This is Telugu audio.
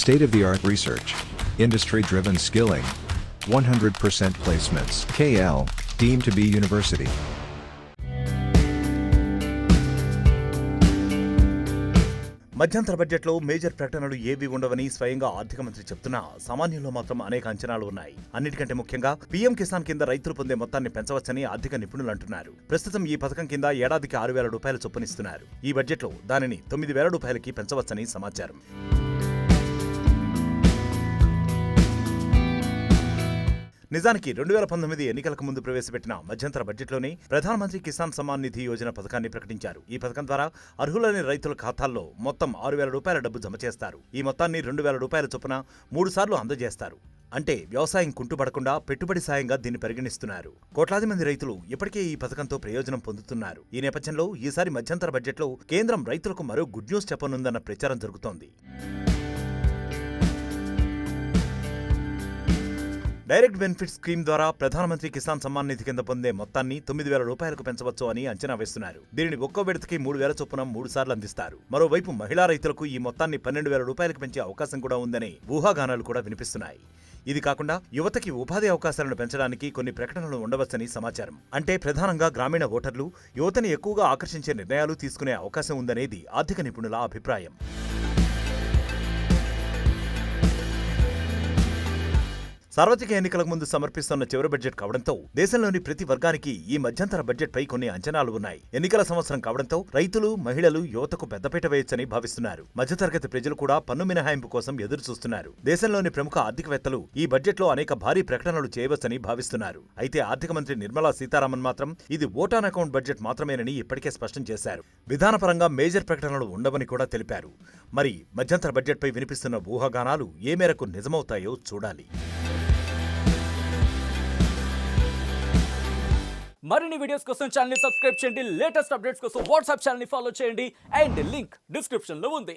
State-of-the-art research. Industry-driven skilling. 100% placements. KL, deemed to be university. మధ్యంతర బడ్జెట్లో మేజర్ ప్రకటనలు ఏవీ ఉండవని స్వయంగా ఆర్థిక మంత్రి చెప్తున్నా సామాన్యుల్లో మాత్రం అనేక అంచనాలు ఉన్నాయి. అన్నిటికంటే ముఖ్యంగా పీఎం కిసాన్ కింద రైతులు పొందే మొత్తాన్ని పెంచవచ్చని ఆర్థిక నిపుణులు అంటున్నారు. ప్రస్తుతం ఈ పథకం కింద ఏడాదికి 6,000 రూపాయలు చొప్పునిస్తున్నారు. ఈ బడ్జెట్లో దానిని 9,000 రూపాయలకి పెంచవచ్చని సమాచారం. నిజానికి 2019 ఎన్నికలకు ముందు ప్రవేశపెట్టిన మధ్యంతర బడ్జెట్లోనే ప్రధానమంత్రి కిసాన్ సమ్మాన్ నిధి యోజన పథకాన్ని ప్రకటించారు. ఈ పథకం ద్వారా అర్హులైన రైతుల ఖాతాల్లో మొత్తం 6,000 రూపాయల డబ్బు జమ చేస్తారు. ఈ మొత్తాన్ని 2,000 రూపాయల చొప్పున 3 సార్లు అందజేస్తారు. అంటే వ్యవసాయం కుంటుపడకుండా పెట్టుబడి సాయంగా దీన్ని పరిగణిస్తున్నారు. కోట్లాది మంది రైతులు ఇప్పటికే ఈ పథకంతో ప్రయోజనం పొందుతున్నారు. ఈ నేపథ్యంలో ఈసారి మధ్యంతర బడ్జెట్లో కేంద్రం రైతులకు మరో గుడ్ న్యూస్ చెప్పనుందన్న ప్రచారం జరుగుతోంది. డైరెక్ట్ బెనిఫిట్ స్కీమ్ ద్వారా ప్రధానమంత్రి కిసాన్ సమ్మాన్ నిధి కింద పొందే మొత్తాన్ని 9,000 రూపాయలకు పెంచవచ్చు అని అంచనా వేస్తున్నారు. దీనిని ఒక్కో విడతకి 3,000 చొప్పున 3 సార్లు అందిస్తారు. మరోవైపు మహిళా రైతులకు ఈ మొత్తాన్ని 12,000 రూపాయలకు పెంచే అవకాశం కూడా ఉందని ఊహాగానాలు కూడా వినిపిస్తున్నాయి. ఇది కాకుండా యువతకి ఉపాధి అవకాశాలను పెంచడానికి కొన్ని ప్రకటనలు ఉండవచ్చని సమాచారం. అంటే ప్రధానంగా గ్రామీణ ఓటర్లు యువతని ఎక్కువగా ఆకర్షించే నిర్ణయాలు తీసుకునే అవకాశం ఉందనేది ఆర్థిక నిపుణుల అభిప్రాయం. సార్వత్రిక ఎన్నికలకు ముందు సమర్పిస్తున్న చివరి బడ్జెట్ కావడంతో దేశంలోని ప్రతి వర్గానికి ఈ మధ్యంతర బడ్జెట్పై కొన్ని అంచనాలు ఉన్నాయి. ఎన్నికల సంవత్సరం కావడంతో రైతులు, మహిళలు, యువతకు పెద్దపీట వేయొచ్చని భావిస్తున్నారు. మధ్యతరగతి ప్రజలు కూడా పన్ను మినహాయింపు కోసం ఎదురు చూస్తున్నారు. దేశంలోని ప్రముఖ ఆర్థికవేత్తలు ఈ బడ్జెట్లో అనేక భారీ ప్రకటనలు చేయవచ్చని భావిస్తున్నారు. అయితే ఆర్థిక మంత్రి నిర్మలా సీతారామన్ మాత్రం ఇది ఓట్ ఆన్ అకౌంట్ బడ్జెట్ మాత్రమేనని ఇప్పటికే స్పష్టం చేశారు. విధానపరంగా మేజర్ ప్రకటనలు ఉండవని కూడా తెలిపారు. మరి మధ్యంతర బడ్జెట్పై వినిపిస్తున్న ఊహాగానాలు ఏ మేరకు నిజమవుతాయో చూడాలి. మరిన్ని వీడియోస్ కోసం ఛానల్ ని సబ్స్క్రైబ్ చేయండి. లేటెస్ట్ అప్డేట్స్ కోసం వాట్సాప్ ఛానల్ ని ఫాలో చేయండి. అండ్ లింక్ డిస్క్రిప్షన్ లో ఉంది.